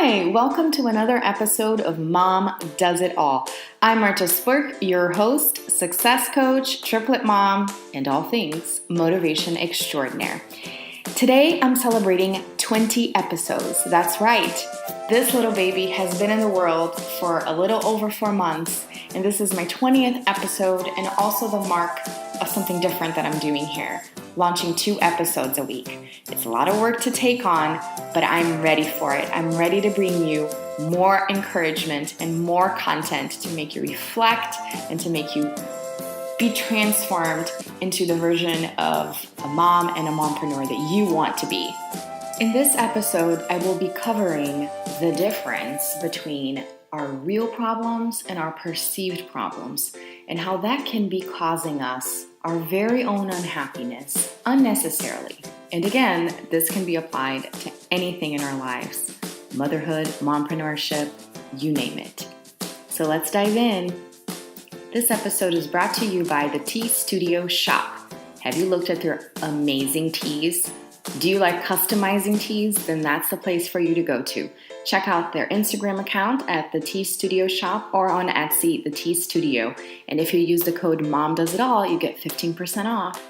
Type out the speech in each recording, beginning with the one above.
Hi, welcome to another episode of Mom Does It All. I'm Marta Spurk, your host, success coach, triplet mom, and all things motivation extraordinaire. Today, I'm celebrating 20 episodes. That's right. This little baby has been in the world for a little over 4 months, and this is my 20th episode and also the mark of something different that I'm doing here, launching 2 episodes a week. It's a lot of work to take on, but I'm ready for it. I'm ready to bring you more encouragement and more content to make you reflect and to make you be transformed into the version of a mom and a mompreneur that you want to be. In this episode, I will be covering the difference between our real problems and our perceived problems, and how that can be causing us our very own unhappiness unnecessarily. And again, this can be applied to anything in our lives: motherhood, mompreneurship, you name it. So let's dive in. This episode is brought to you by the Tea Studio Shop. Have you looked at their amazing teas? Do you like customizing teas? Then that's the place for you to go to. Check out their Instagram account at the Tea Studio Shop or on Etsy, the Tea Studio. And if you use the code MOMDOESITALL, you get 15% off.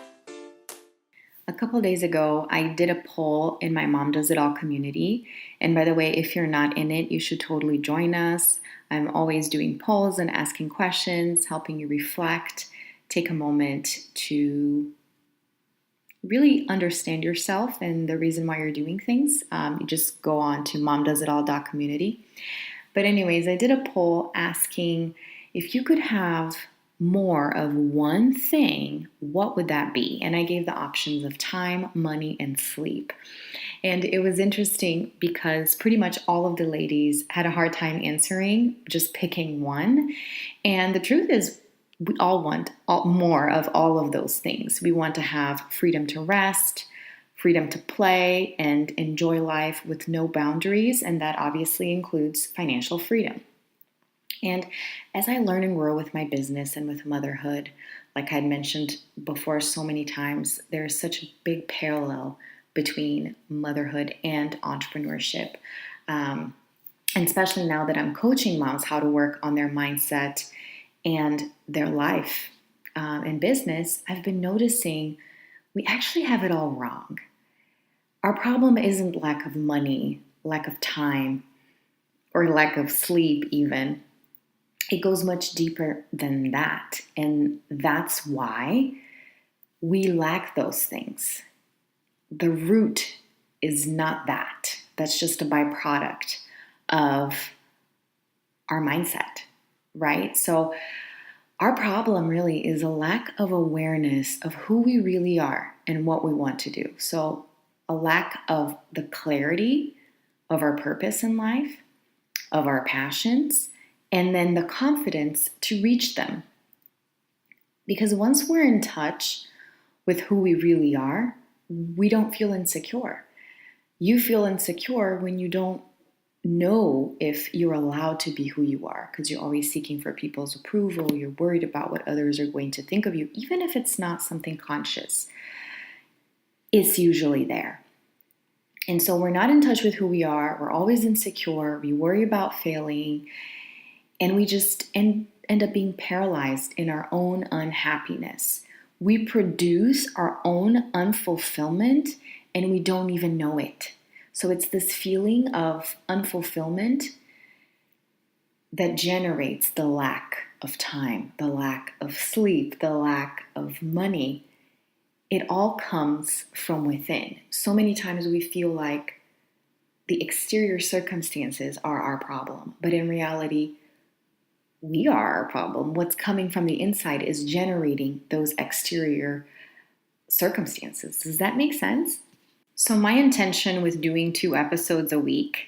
A couple days ago, I did a poll in my Mom Does It All community. And by the way, if you're not in it, you should totally join us. I'm always doing polls and asking questions, helping you reflect, take a moment to really understand yourself and the reason why you're doing things. You just go on to momdoesitall.community. But anyways, I did a poll asking if you could have more of one thing, what would that be? And I gave the options of time, money, and sleep. And it was interesting because pretty much all of the ladies had a hard time answering, just picking one. And the truth is, we all want more of all of those things. We want to have freedom to rest, freedom to play, and enjoy life with no boundaries. And that obviously includes financial freedom. And as I learn and grow with my business and with motherhood, like I'd mentioned before so many times, there's such a big parallel between motherhood and entrepreneurship. And especially now that I'm coaching moms how to work on their mindset and their life and business, I've been noticing we actually have it all wrong. Our problem isn't lack of money, lack of time, or lack of sleep even. It goes much deeper than that. And that's why we lack those things. The root is not that. That's just a byproduct of our mindset, right? So our problem really is a lack of awareness of who we really are and what we want to do. So a lack of the clarity of our purpose in life, of our passions, and then the confidence to reach them. Because once we're in touch with who we really are, we don't feel insecure. You feel insecure when you don't know if you're allowed to be who you are, because you're always seeking for people's approval. You're worried about what others are going to think of you, even if it's not something conscious. It's usually there. And so we're not in touch with who we are. We're always insecure. We worry about failing. And we just end up being paralyzed in our own unhappiness. We produce our own unfulfillment and we don't even know it. So it's this feeling of unfulfillment that generates the lack of time, the lack of sleep, the lack of money. It all comes from within. So many times we feel like the exterior circumstances are our problem, but in reality, we are our problem. What's coming from the inside is generating those exterior circumstances. Does that make sense? So my intention with doing 2 episodes a week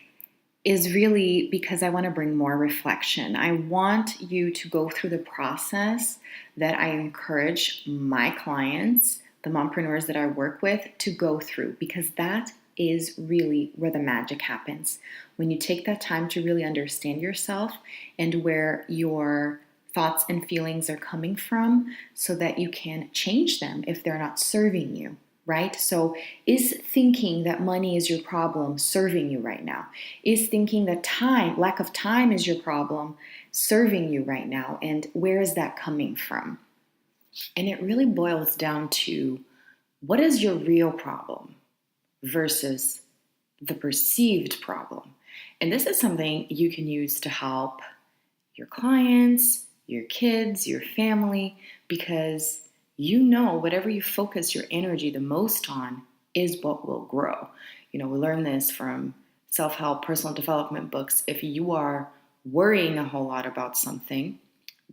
is really because I want to bring more reflection. I want you to go through the process that I encourage my clients, the mompreneurs that I work with, to go through, because that is really where the magic happens. When you take that time to really understand yourself and where your thoughts and feelings are coming from so that you can change them if they're not serving you. right? So is thinking that money is your problem serving you right now? Is thinking that lack of time is your problem serving you right now? And where is that coming from? And it really boils down to, what is your real problem versus the perceived problem? And this is something you can use to help your clients, your kids, your family, because whatever you focus your energy the most on is what will grow. We learn this from self-help, personal development books. If you are worrying a whole lot about something,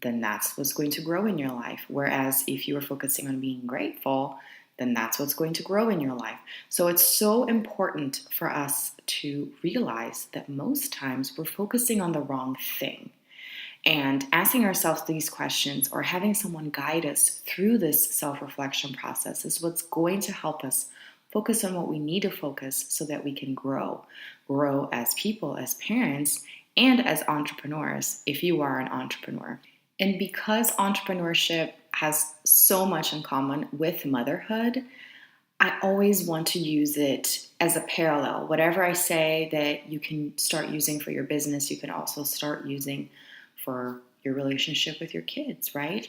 then that's what's going to grow in your life. Whereas if you are focusing on being grateful, then that's what's going to grow in your life. So it's so important for us to realize that most times we're focusing on the wrong thing. And asking ourselves these questions or having someone guide us through this self-reflection process is what's going to help us focus on what we need to focus so that we can grow as people, as parents, and as entrepreneurs, if you are an entrepreneur. And because entrepreneurship has so much in common with motherhood, I always want to use it as a parallel. Whatever I say that you can start using for your business, you can also start using for your relationship with your kids, right?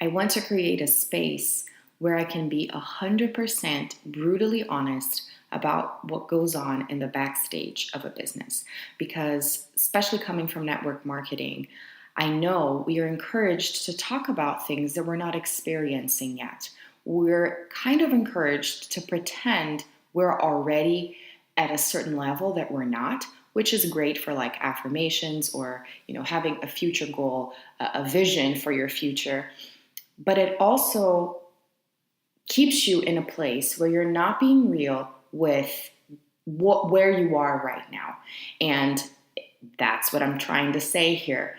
I want to create a space where I can be 100% brutally honest about what goes on in the backstage of a business. Because especially coming from network marketing, I know we are encouraged to talk about things that we're not experiencing yet. We're kind of encouraged to pretend we're already at a certain level that we're not, which is great for like affirmations or, having a future goal, a vision for your future. But it also keeps you in a place where you're not being real with where you are right now. And that's what I'm trying to say here.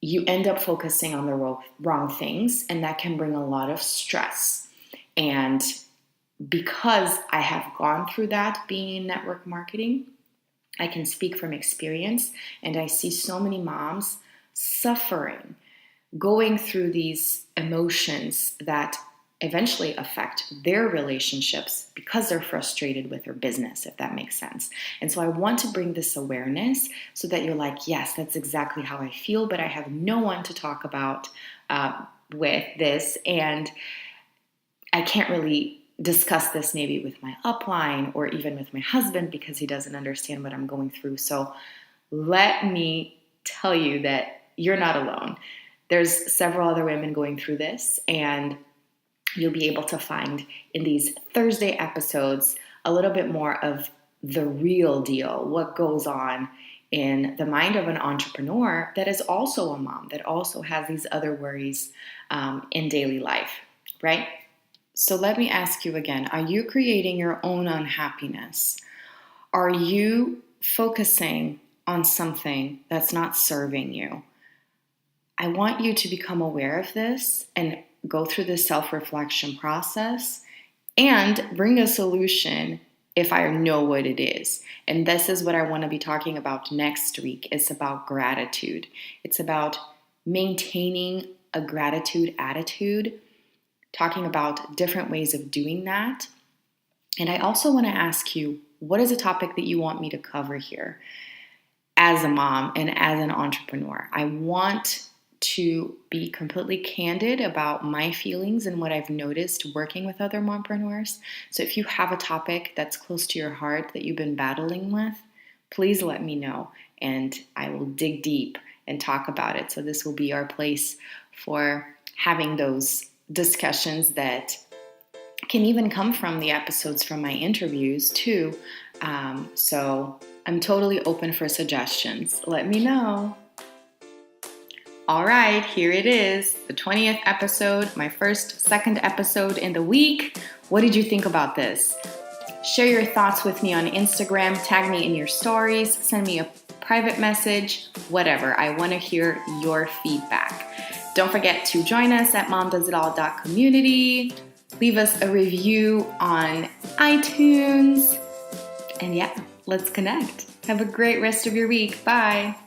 You end up focusing on the wrong things, and that can bring a lot of stress. And because I have gone through that being in network marketing, I can speak from experience, and I see so many moms suffering, going through these emotions that eventually affect their relationships because they're frustrated with their business, if that makes sense. And so I want to bring this awareness so that you're like, yes, that's exactly how I feel, but I have no one to talk about with this, and I can't really discuss this maybe with my upline or even with my husband because he doesn't understand what I'm going through. So let me tell you that you're not alone. There's several other women going through this, and you'll be able to find in these Thursday episodes a little bit more of the real deal, what goes on in the mind of an entrepreneur that is also a mom, that also has these other worries in daily life, right? So let me ask you again, are you creating your own unhappiness? Are you focusing on something that's not serving you? I want you to become aware of this and go through this self-reflection process and bring a solution if I know what it is. And this is what I want to be talking about next week. It's about gratitude. It's about maintaining a gratitude attitude, talking about different ways of doing that. And I also want to ask you, what is a topic that you want me to cover here as a mom and as an entrepreneur? I want to be completely candid about my feelings and what I've noticed working with other mompreneurs. So if you have a topic that's close to your heart that you've been battling with, please let me know and I will dig deep and talk about it. So this will be our place for having those discussions that can even come from the episodes from my interviews too. So I'm totally open for suggestions. Let me know. All right, here it is, the 20th episode, my second episode in the week. What did you think about this? Share your thoughts with me on Instagram, tag me in your stories, send me a private message, whatever. I want to hear your feedback. Don't forget to join us at momdoesitall.community. Leave us a review on iTunes. And yeah, let's connect. Have a great rest of your week. Bye.